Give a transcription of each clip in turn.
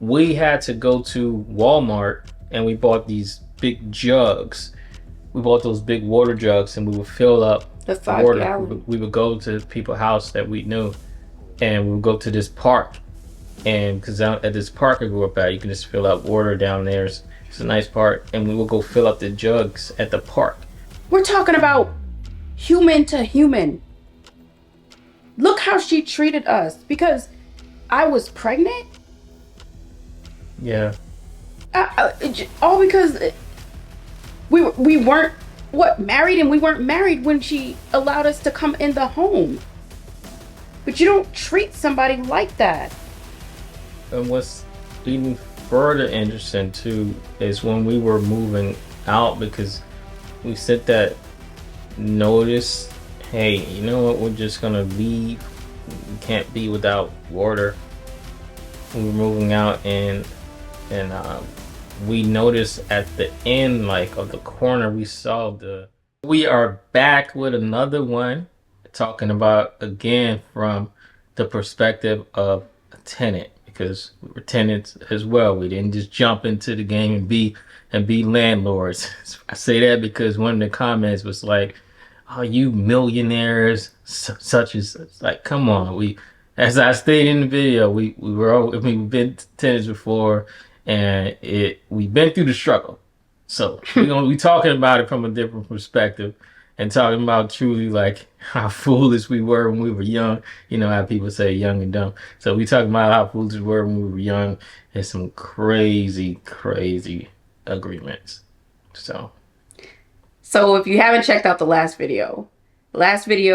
we had to go to Walmart and we bought these big jugs. We bought those big water jugs and we would fill up The five water. gallon. We would go to people's house that we knew and we would go to this park. And because at this park I grew up at, you can just fill up water down there. It's a nice park. And we would go fill up the jugs at the park. We're talking about human to human. Look how she treated us because I was pregnant. Yeah. All because we weren't married, and we weren't married when she allowed us to come in the home. But you don't treat somebody like that. And what's even further interesting too is when we were moving out, because we sent that notice, hey, you know what, we're just gonna leave. We can't be without water. We were moving out, and we noticed at the end, like of the corner, we saw we are back with another one, talking about again from the perspective of a tenant, because we were tenants as well. We didn't just jump into the game and be landlords. I say that because one of the comments was like, "Oh, you millionaires, such as," like, come on. As I stated in the video, we've been tenants before, and we've been through the struggle. So we're gonna be talking about it from a different perspective, and talking about truly like how foolish we were when we were young. You know how people say young and dumb. So we talking about how foolish we were when we were young, and some crazy, crazy agreements. So if you haven't checked out the last video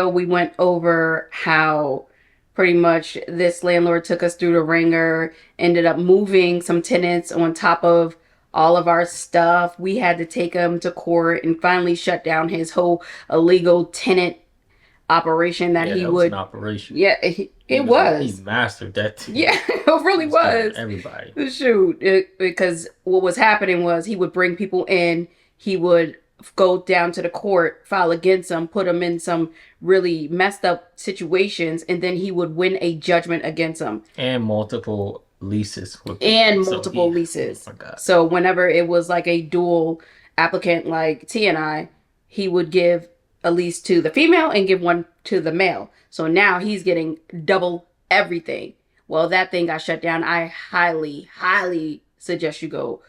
we went over how pretty much this landlord took us through the ringer, ended up moving some tenants on top of all of our stuff. We had to take him to court and finally shut down his whole illegal tenant operation that he was would. An operation. Yeah, it was. He mastered that. Yeah, it really was. Everybody. Shoot, because what was happening was he would bring people in. He would go down to the court, file against them, put them in some really messed up situations, and then he would win a judgment against them. And multiple leases. Leases. Oh my God. So whenever it was like a dual applicant like T and I, he would give a lease to the female and give one to the male. So now he's getting double everything. Well, that thing got shut down. I highly, highly suggest you go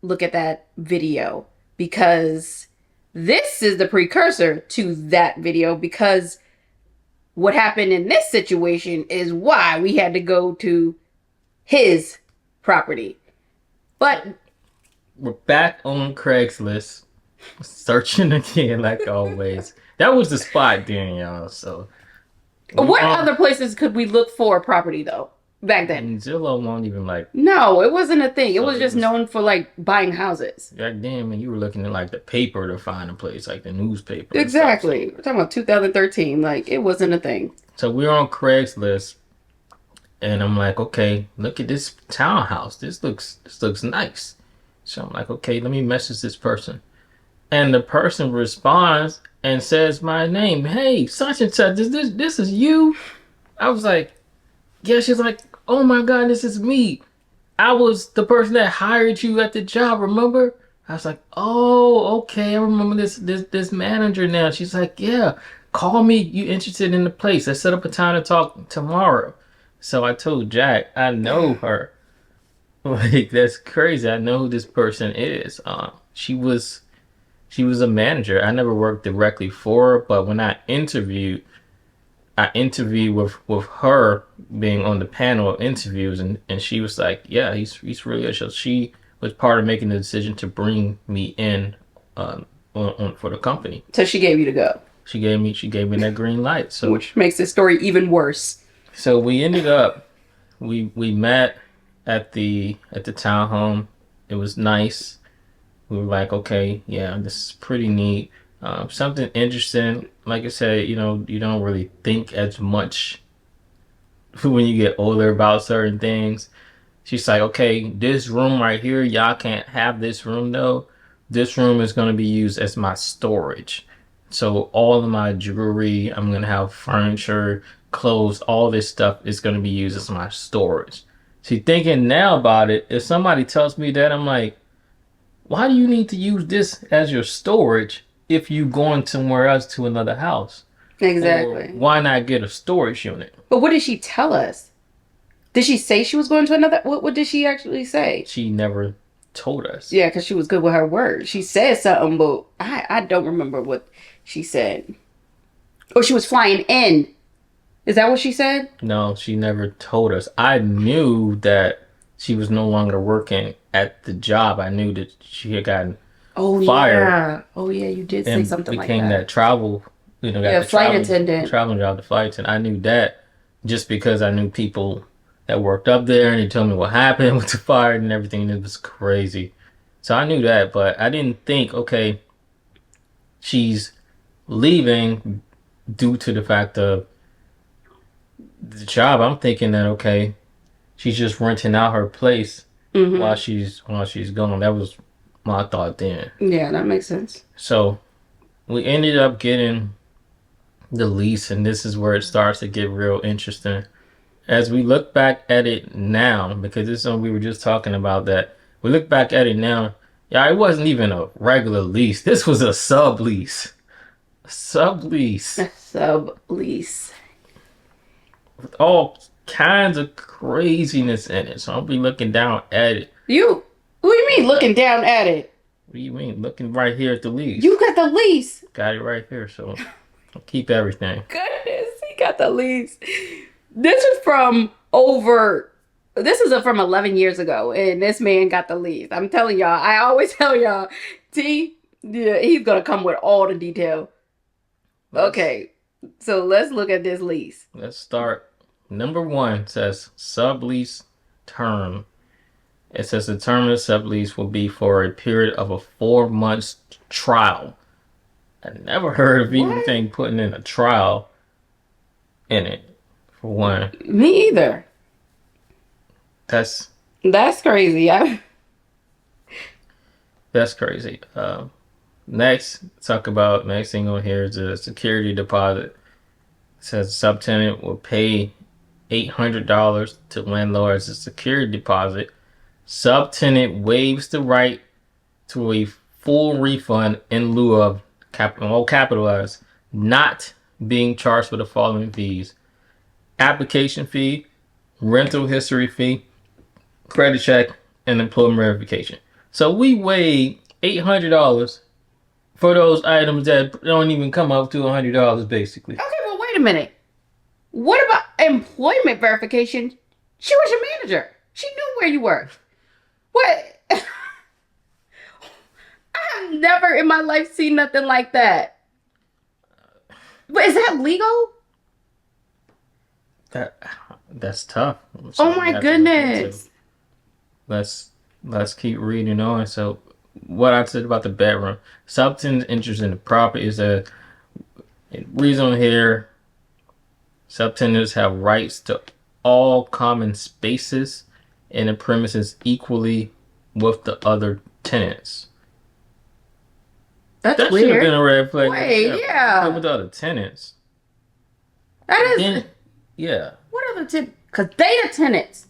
look at that video, because this is the precursor to that video, because what happened in this situation is why we had to go to his property. But we're back on Craigslist, searching again like always. That was the spot then, y'all. So what other places could we look for property though back then? Zillow won't even like. No, it wasn't a thing. It was just known for like buying houses. God damn, and you were looking at like the paper to find a place, like the newspaper. Exactly. We're talking about 2013. Like, it wasn't a thing. So we're on Craigslist, and I'm like, okay, look at this townhouse. This looks nice. So I'm like, okay, let me message this person. And the person responds and says my name. Hey, such and such, this is you? I was like, yeah. She's like, oh my God, this is me. I was the person that hired you at the job, remember? I was like, oh, okay, I remember this manager now. She's like, yeah, call me. You interested in the place? Let's set up a time to talk tomorrow. So I told Jack, I know her. Like, that's crazy. I know who this person is. She was a manager. I never worked directly for her, but when I interviewed with her being on the panel of interviews, and she was like, yeah, he's really good. So she was part of making the decision to bring me in for the company. So she gave you the go. She gave me that green light. So which makes this story even worse. So we ended up we met at the townhome. It was nice. We were like, okay, yeah, this is pretty neat. Something interesting. Like I said, you know, you don't really think as much when you get older about certain things. She's like, okay, this room right here, y'all can't have this room though. This room is going to be used as my storage. So all of my jewelry, I'm going to have furniture, clothes, all this stuff is going to be used as my storage. See, thinking now about it, if somebody tells me that, I'm like, why do you need to use this as your storage if you going somewhere else to another house? Or Exactly. why not get a storage unit? But what did she tell us? Did she say she was going to another? What did she actually say? She never told us. Yeah, because she was good with her words. She said something, but I don't remember what she said. Or she was flying in. Is that what she said? No, she never told us. I knew that she was no longer working at the job. I knew that she had gotten fired. Yeah. Oh yeah, you did say something like became that travel, got yeah, the flight attendant. traveling job, the flight attendant. I knew that just because I knew people that worked up there, and they told me what happened with the fire and everything. It was crazy. So I knew that, but I didn't think, okay, she's leaving due to the fact of the job. I'm thinking that, okay, she's just renting out her place while she's gone. That was my thought then. Yeah, that makes sense. So we ended up getting the lease, and this is where it starts to get real interesting. As we look back at it now, because this is something we were just talking about, that we look back at it now, yeah, it wasn't even a regular lease. This was a sublease. Sublease. A sublease. With all kinds of craziness in it. So I'll be looking down at it. What do you mean looking down at it? What do you mean? Looking right here at the lease. You got the lease. Got it right here, so I'll keep everything. Goodness, he got the lease. This is from 11 years ago, and this man got the lease. I'm telling y'all, I always tell y'all, yeah, he's gonna come with all the detail. Okay, so let's look at this lease. Let's start. Number 1 says sublease term. It says the term of the sublease will be for a period of a 4 months trial. I never heard of anything putting in a trial in it. For one, me either. That's crazy. That's crazy. Next thing on here is a security deposit. It says subtenant will pay $800 to landlord as a security deposit. Subtenant waives the right to a full refund in lieu of capitalized, not being charged for the following fees: application fee, rental history fee, credit check, and employment verification. So we weighed $800 for those items that don't even come up to $100, basically. Okay, but wait a minute. What about employment verification? She was your manager. She knew where you were. What? I have never in my life seen nothing like that. But is that legal? That's tough. Oh my goodness. Let's keep reading on. So what I said about the bedroom. Subtenant's interest in the property is a reason here. Subtenants have rights to all common spaces in the premises equally with the other tenants. That should have been a red flag. Wait, yeah. With the other tenants. That is. Yeah. What other tenants? Because they the tenants.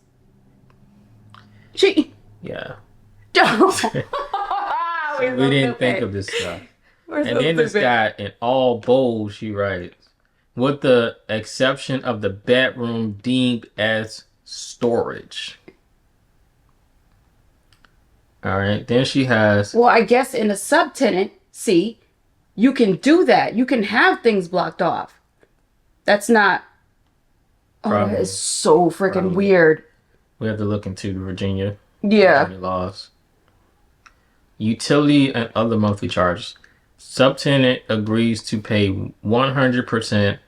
Yeah. We didn't think of this stuff. And then this guy, in all bold, she writes, with the exception of the bedroom deemed as storage. All right. Then she has. Well, I guess in a subtenant, see, you can do that. You can have things blocked off. That's not. Oh, that is so freaking weird. We have to look into the Virginia laws. Utility and other monthly charges. Subtenant agrees to pay 100%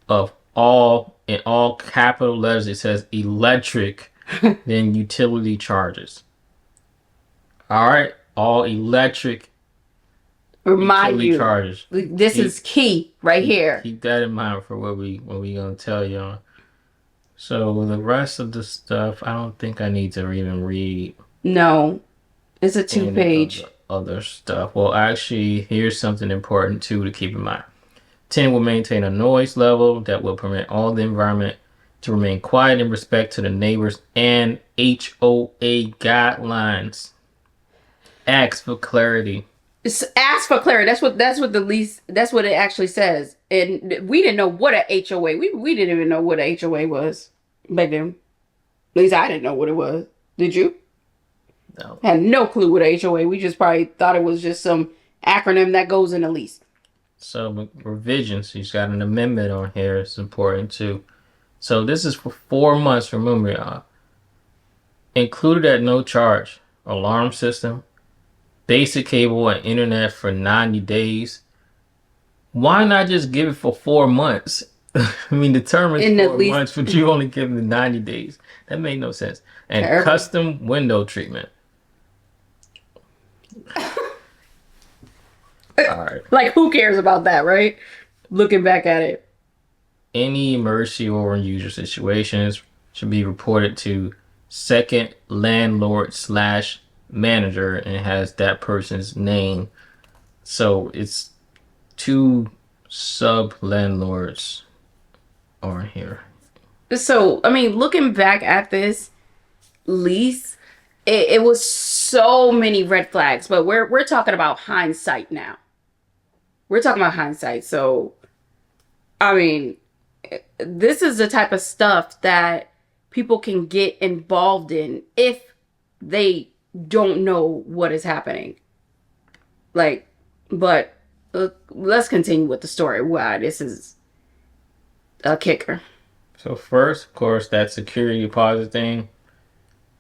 of all, in all capital letters, it says electric, then utility charges. All right, all electric utility charges. This is key right here. Keep that in mind for what we gonna tell you on. So the rest of the stuff, I don't think I need to even read. No, it's a 2-page. Other stuff. Well, actually, here's something important too to keep in mind. Tenant will maintain a noise level that will permit all the environment to remain quiet in respect to the neighbors and HOA guidelines. Ask for clarity. Ask for clarity. That's what the lease. That's what it actually says. And we didn't know what a HOA. We didn't even know what a HOA was back then. At least I didn't know what it was. Did you? No. Had no clue what a HOA. We just probably thought it was just some acronym that goes in a lease. So revisions. He's got an amendment on here. It's important too. So this is for 4 months. Remember, y'all. Included at no charge. Alarm system, basic cable, and internet for 90 days. Why not just give it for 4 months? I mean, the term is 4 months, but you only give them 90 days. That made no sense. And terrible. Custom window treatment. All right. Like, who cares about that, right? Looking back at it. Any emergency or unusual situations should be reported to second landlord / manager and has that person's name. So it's 2 sub landlords are here. So, I mean, looking back at this lease, it was so many red flags, but we're talking about hindsight now. We're talking about hindsight. So, I mean, this is the type of stuff that people can get involved in if they don't know what is happening. Like, but let's continue with the story. Why this is a kicker. So first, of course, that security deposit thing.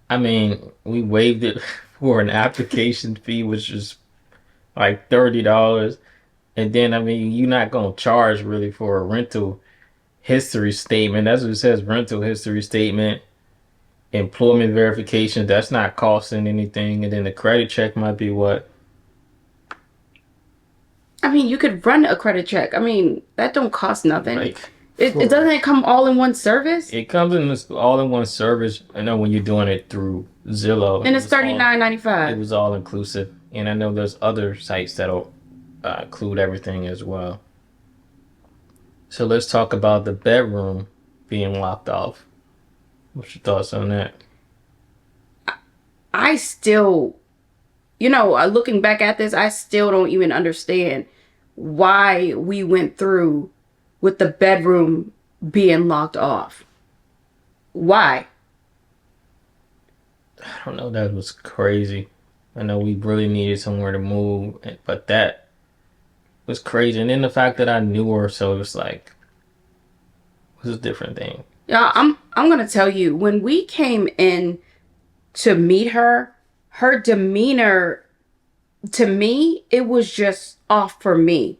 I mean, we waived it for an application fee, which is like $30. And then, I mean, you're not going to charge really for a rental history statement. That's what it says, rental history statement. Employment verification, that's not costing anything. And then the credit check might be what? I mean, you could run a credit check. I mean, that don't cost nothing. Like, it doesn't come all in one service? It comes in this all in one service. I know when you're doing it through Zillow. And it's $39.95. It was all inclusive. And I know there's other sites that'll include everything as well. So let's talk about the bedroom being locked off. What's your thoughts on that? I still, looking back at this, I still don't even understand why we went through with the bedroom being locked off. Why? I don't know. That was crazy. I know we really needed somewhere to move, but that was crazy. And then the fact that I knew her, so it was like, it was a different thing. Yeah, I'm gonna tell you, when we came in to meet her, her demeanor, to me, it was just off for me.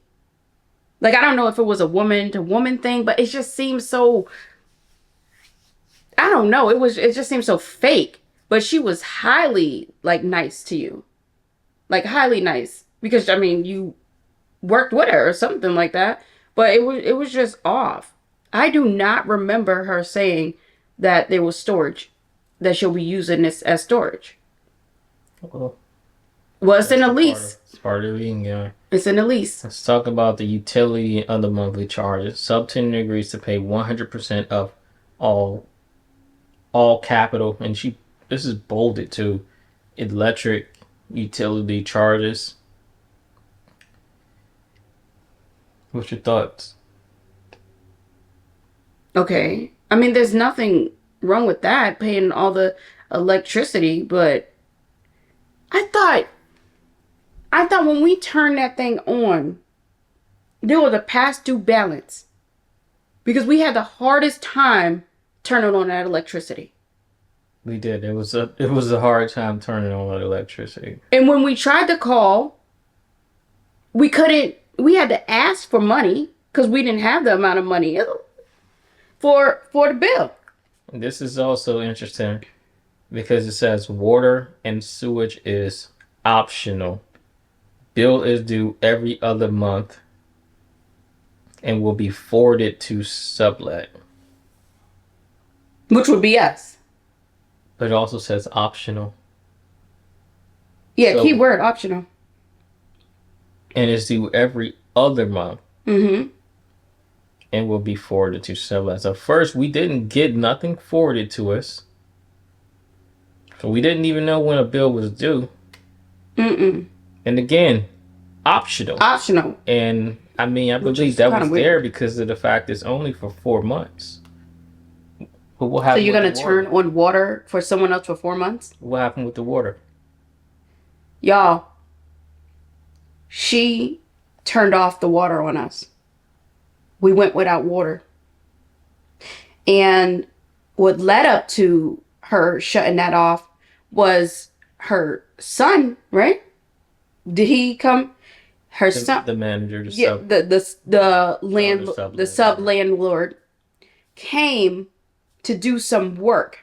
Like, I don't know if it was a woman to woman thing, but it just seemed so, I don't know, it just seemed so fake. But she was highly, like, nice to you. Like, highly nice. Because, I mean, you worked with her or something like that. But it was just off. I do not remember her saying that there was storage, that she'll be using this as storage. Well, it's in a lease. It's part of the lease, yeah. It's in a lease. Let's talk about the utility and other monthly charges. Subtenant agrees to pay 100% of all capital, and this is bolded too. Electric utility charges. What's your thoughts? Okay. I mean, there's nothing wrong with that, paying all the electricity, but I thought when we turned that thing on, there was a past due balance. Because we had the hardest time turning on that electricity. We did. It was a hard time turning on that electricity. And when we tried to call, we had to ask for money because we didn't have the amount of money for the bill. This is also interesting because it says water and sewage is optional. Bill is due every other month and will be forwarded to sublet. Which would be us. But it also says optional. Yeah, so, keyword optional. And it's due every other month. Mm-hmm. And will be forwarded to sublet. So first, we didn't get nothing forwarded to us. We didn't even know when a bill was due. Mm-mm. And again, optional. Optional. And I mean, I believe that was there weird. because of the fact it's only for 4 months. But what So happened you're with the gonna water? turn on water for someone else for 4 months? What happened with the water? Y'all, she turned off the water on us. We went without water. And what led up to her shutting that off was her son, right? Did he come? Her son, the manager, yeah, the sub landlord came to do some work.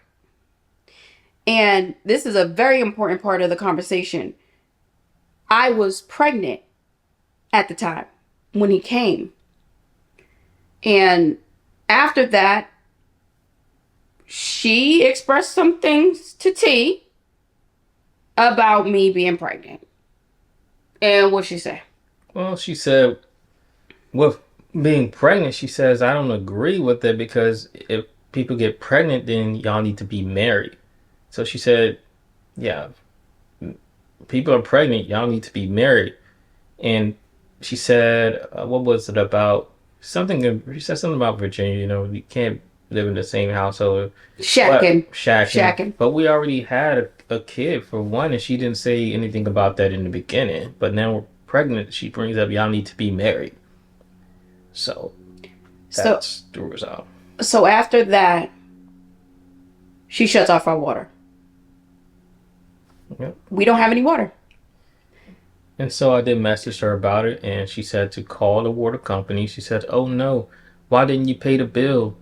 And this is a very important part of the conversation. I was pregnant at the time when he came. And after that, she expressed some things to T about me being pregnant. And what'd she say? Well, she said, with being pregnant, she says, I don't agree with it because if people get pregnant, then y'all need to be married. So she said, yeah, people are pregnant, y'all need to be married. And she said, what was it about? She said something about Virginia, you can't live in the same household. Shacking. Shacking. But we already had a kid for one, and she didn't say anything about that in the beginning. But now we're pregnant, she brings up, y'all need to be married. So that's the result. So after that, she shuts off our water. Yep. We don't have any water. And so I did message her about it, and she said to call the water company. She said, oh no, why didn't you pay the bill?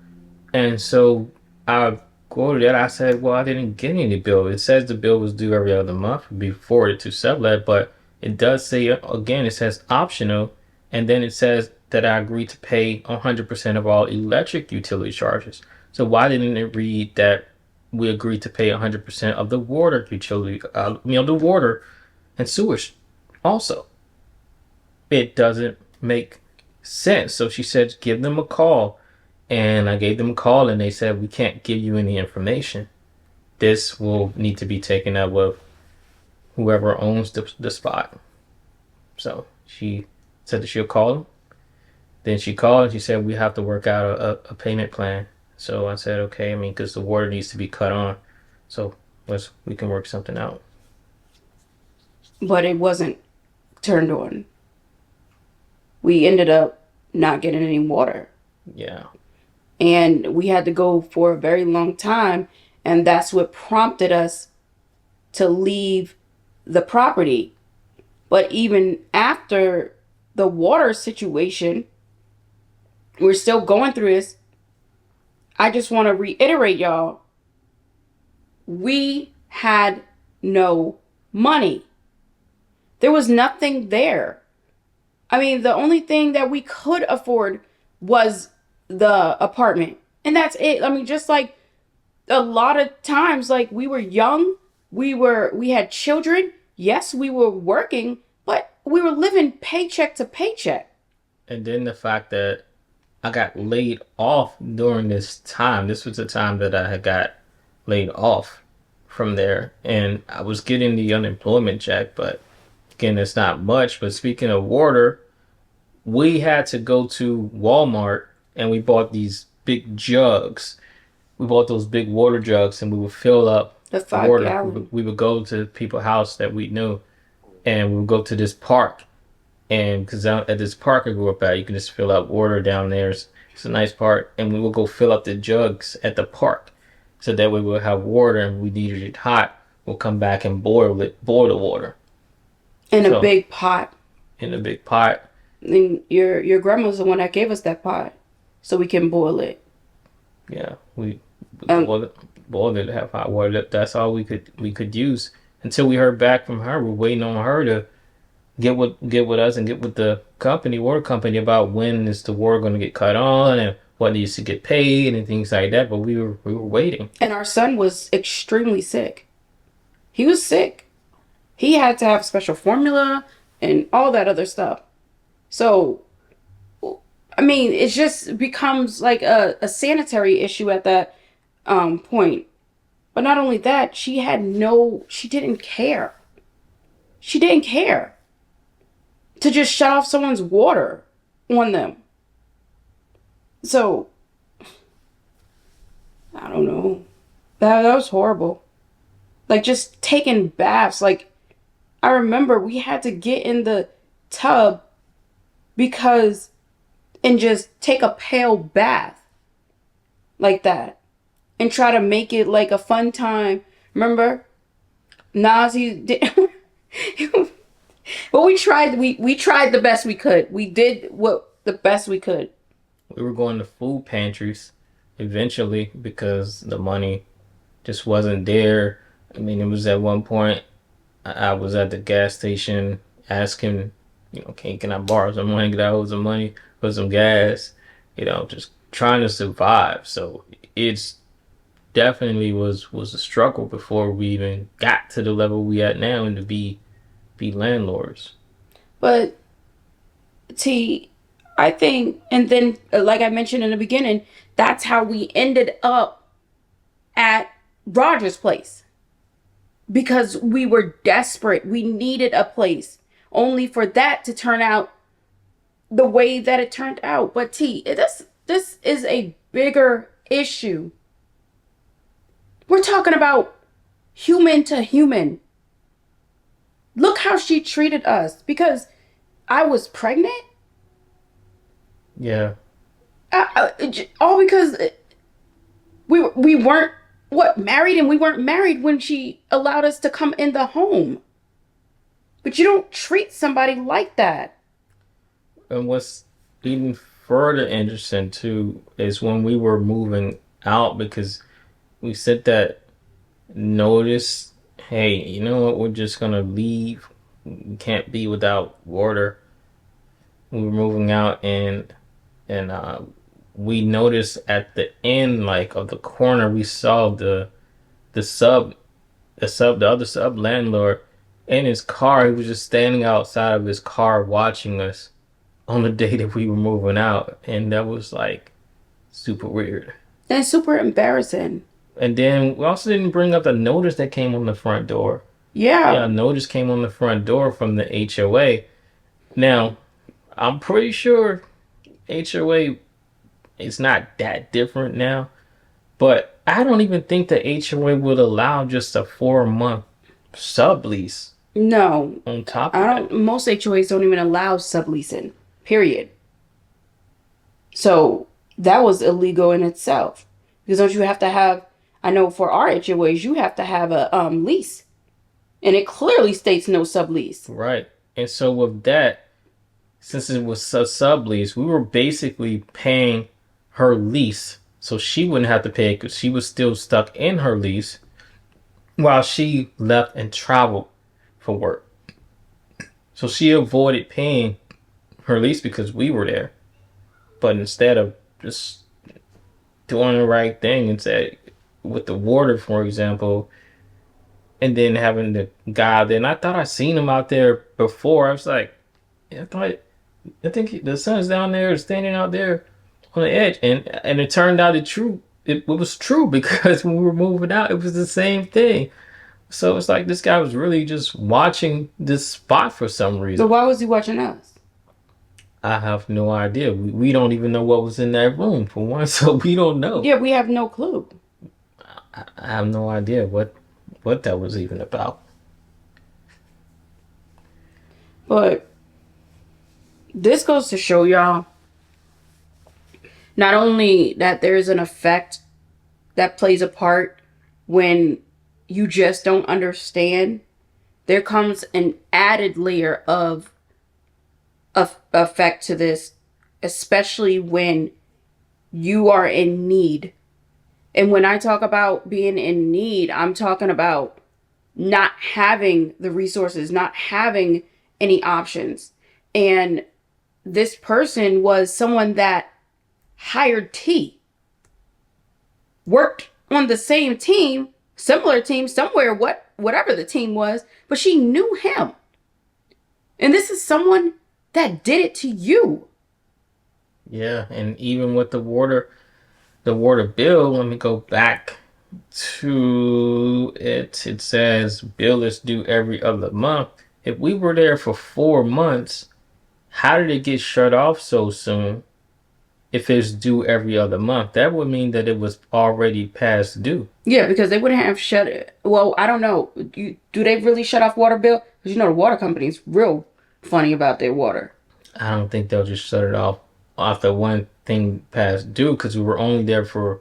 And so I quoted it. I said, well, I didn't get any bill. It says the bill was due every other month, be forwarded to sublet, but it does say, again, it says optional, and then it says that I agreed to pay 100% of all electric utility charges. So why didn't it read that we agreed to pay 100% of the water utility, the water and sewage also? It doesn't make sense. So she said, give them a call. And I gave them a call and they said, we can't give you any information. This will need to be taken up with whoever owns the spot. So she said that she'll call them. Then she called and she said, we have to work out a payment plan. So I said, okay, because the water needs to be cut on. So we can work something out. But it wasn't turned on. We ended up not getting any water. Yeah. And we had to go for a very long time. And that's what prompted us to leave the property. But even after the water situation, we're still going through this. I just want to reiterate, y'all, we had no money. There was nothing there. I mean, the only thing that we could afford was the apartment. And that's it. I mean, just like a lot of times, like we were young, we had children. Yes, we were working, but we were living paycheck to paycheck. And then the fact that I got laid off during this time. This was the time that I had got laid off from there. And I was getting the unemployment check, but again, it's not much. But speaking of water, we had to go to Walmart and we bought these big jugs. We bought those big water jugs and we would fill up the 5 water. gallon. We would go to people's house that we knew and we would go to this park. And because at this park I grew up at, you can just fill up water down there. It's a nice park. And we will go fill up the jugs at the park. So that way we'll have water and we needed it hot. We'll come back and boil the water. In a big pot. In a big pot. And your grandma's the one that gave us that pot. So we can boil it. Yeah. We boiled it, have hot water. That's all we could use. Until we heard back from her. We're waiting on her to get with us and get with the water company about when is the water going to get cut on and what needs to get paid and things like that. But we were waiting. And our son was extremely sick. He was sick. He had to have special formula and all that other stuff. So, I mean, it just becomes like a sanitary issue at that point. But not only that, she didn't care. She didn't care to just shut off someone's water on them. So, I don't know. That was horrible. Like just taking baths. Like I remember we had to get in the tub because and just take a pail bath like that and try to make it like a fun time. Remember? Nas he did but we tried the best we could. We did what the best we could. We were going to food pantries eventually because the money just wasn't there. I mean, it was at one point I was at the gas station asking, can I borrow some money? Get out some money for some gas? Just trying to survive. So it's definitely was a struggle before we even got to the level we at now and to be landlords. But T, I think, and then like I mentioned in the beginning, that's how we ended up at Roger's place because we were desperate. We needed a place, only for that to turn out the way that it turned out. But T, this is a bigger issue. We're talking about human to human. Look how she treated us because I was pregnant. Yeah. All because we weren't married, and we weren't married when she allowed us to come in the home. But you don't treat somebody like that. And what's even further interesting too is when we were moving out because we sent that notice, hey, you know what, we're just gonna leave. We can't be without water. We were moving out and we noticed at the end like of the corner we saw the sub the other sub landlord in his car. He was just standing outside of his car watching us on the day that we were moving out, and that was like super weird. That's super embarrassing. And then we also didn't bring up the notice that came on the front door. Yeah. Yeah, a notice came on the front door from the HOA. Now, I'm pretty sure HOA is not that different now, but I don't even think the HOA would allow just a 4-month sublease. No. On top of I don't. That. Most HOAs don't even allow subleasing. Period. So that was illegal in itself because don't you have to have? I know for our HOAs you have to have a lease, and it clearly states no sublease. Right, and so with that, since it was a sublease, we were basically paying her lease, so she wouldn't have to pay because she was still stuck in her lease while she left and traveled for work. So she avoided paying her lease because we were there. But instead of just doing the right thing and say with the water, for example, and then having the guy there, and I thought I seen him out there before. I was like, I think the son's down there standing out there on the edge, and it turned out it was true because when we were moving out, it was the same thing. So it's like this guy was really just watching this spot for some reason. So why was he watching us? I have no idea. We don't even know what was in that room for one, so we don't know. Yeah, we have no clue. I have no idea what that was even about. But this goes to show y'all not only that there's an effect that plays a part when you just don't understand, there comes an added layer of effect to this, especially when you are in need. And when I talk about being in need, I'm talking about not having the resources, not having any options. And this person was someone that hired T, worked on the same team, similar team, somewhere, whatever the team was, but she knew him. And this is someone that did it to you. Yeah, and even with the water bill, let me go back To it, it says bill is due every other month. If we were there for 4 months, how did it get shut off so soon? If it's due every other month, that would mean that it was already past due. Yeah, because they wouldn't have shut it. Well, I don't know. Do they really shut off water bill? Because the water company's real funny about their water. I don't think they'll just shut it off after one thing past due because we were only there for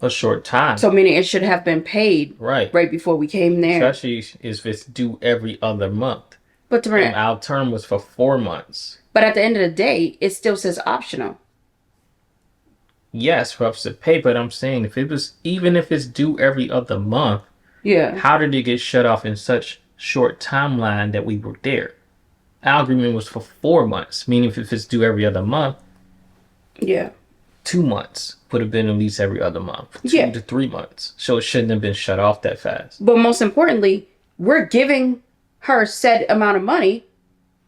a short time. So meaning it should have been paid right before we came there. Especially if it's due every other month. But and our term was for 4 months. But at the end of the day, it still says optional. Yes, for us to pay, but I'm saying even if it's due every other month, yeah, how did it get shut off in such short timeline that we were there? Our agreement was for 4 months, meaning if it's due every other month, yeah, 2 months would have been at least every other month, 2 to 3 months. So it shouldn't have been shut off that fast. But most importantly, we're giving her said amount of money.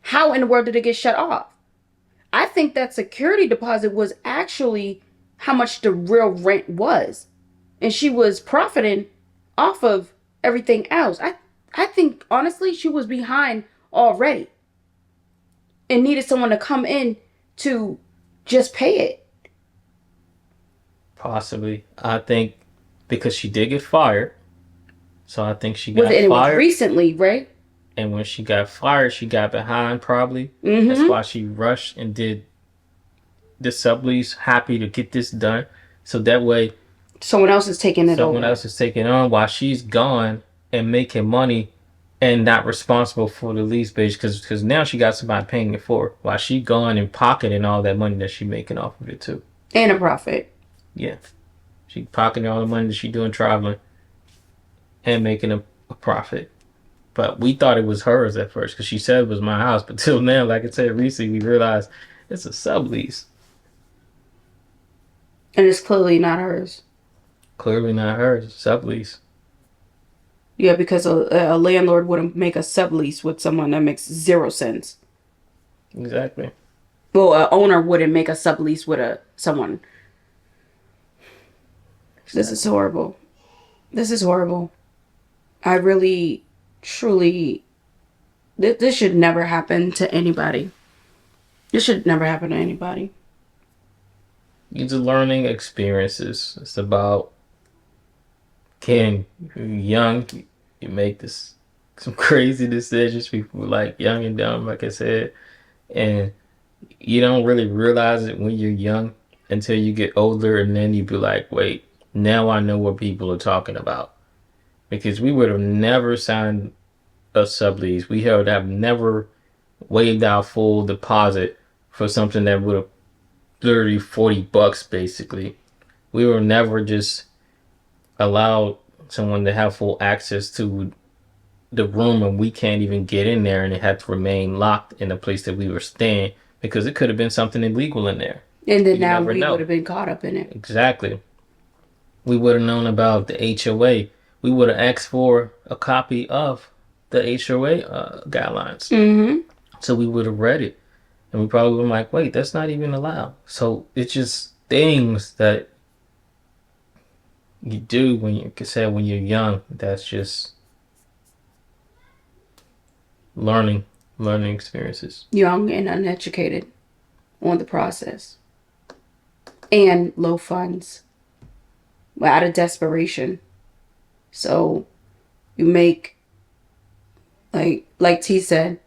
How in the world did it get shut off? I think that security deposit was actually how much the real rent was. And she was profiting off of everything else. I think, honestly, she was behind already and needed someone to come in to just pay it. Possibly. I think because she did get fired. So I think she got fired. It was recently, right? And when she got fired, she got behind probably. That's why she rushed and did the sublease, happy to get this done. So that way someone else is taking it over. Someone else is taking it on while she's gone and making money and not responsible for the lease base because now she got somebody paying it for her while she gone and pocketing all that money that she making off of it too. And a profit. Yeah. She pocketing all the money that she doing traveling and making a profit. But we thought it was hers at first because she said it was my house. But till now, like I said recently, we realized it's a sublease. And it's clearly not hers. Clearly not hers. Sublease. Yeah, because a landlord wouldn't make a sublease with someone that makes 0 cents. Exactly. Well, an owner wouldn't make a sublease with someone. Exactly. This is horrible. This is horrible. I really, truly, this should never happen to anybody. This should never happen to anybody. These are learning experiences. It's about getting young. You make some crazy decisions. People like young and dumb, like I said, and you don't really realize it when you're young until you get older, and then you be like, wait, now I know what people are talking about. Because we would have never signed a sublease. We would have never waived our full deposit for something that would have $30-40 basically. We were never just allowed someone to have full access to the room and we can't even get in there, and it had to remain locked in the place that we were staying because it could have been something illegal in there. And then now we would have been caught up in it. Exactly. We would have known about the HOA. We would have asked for a copy of the HOA guidelines. Mm-hmm. So we would have read it. And we probably would have been like, wait, that's not even allowed. So it's just things that you do when you're young. That's just learning experiences. Young and uneducated on the process. And low funds. Out of desperation. So you make, like T said,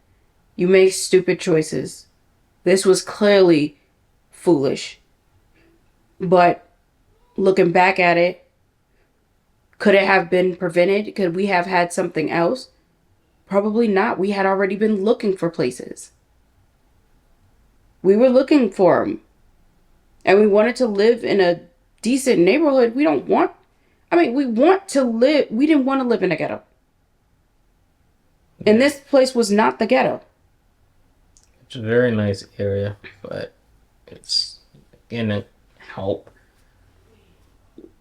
you make stupid choices. This was clearly foolish. But looking back at it, could it have been prevented? Could we have had something else? Probably not. We had already been looking for places. We were looking for them. And we wanted to live in a decent neighborhood. We want to live. We didn't want to live in a ghetto. And this place was not the ghetto. It's a very nice area, but it's gonna help.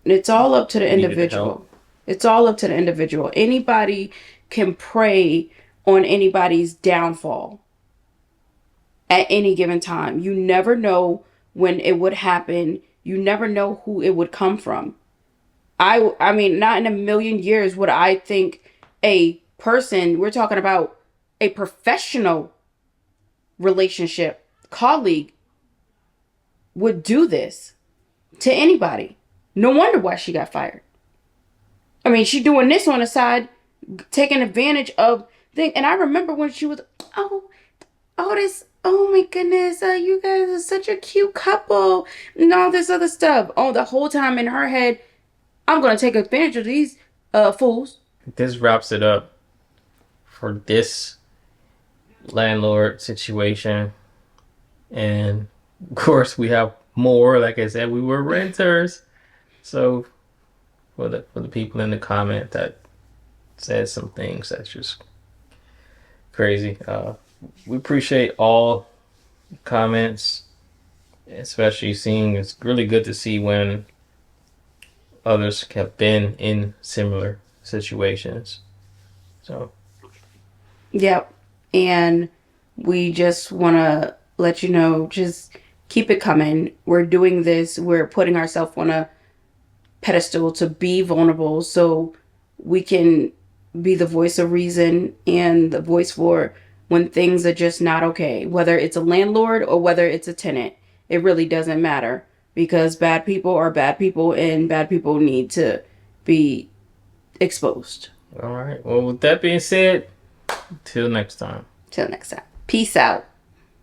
It's all up to the individual. It's all up to the individual. Anybody can prey on anybody's downfall at any given time. You never know when it would happen. You never know who it would come from. I mean, not in a million years would I think a person, we're talking about a professional relationship, colleague, would do this to anybody. No wonder why she got fired. I mean, she doing this on the side, taking advantage of thing. And I remember when she was, oh, this, oh my goodness, you guys are such a cute couple, and all this other stuff. Oh, the whole time in her head, I'm gonna take advantage of these fools. This wraps it up for this landlord situation. And of course, we have more. Like I said, we were renters. So for the people in the comment that said some things that's just crazy. We appreciate all comments, especially seeing. It's really good to see when others have been in similar situations. So, yep. And we just want to let you know, just keep it coming. We're doing this. We're putting ourselves on a pedestal to be vulnerable so we can be the voice of reason and the voice for when things are just not okay. Whether it's a landlord or whether it's a tenant, it really doesn't matter, because bad people are bad people and bad people need to be exposed. All right. Well, with that being said, till next time. Till next time. Peace out.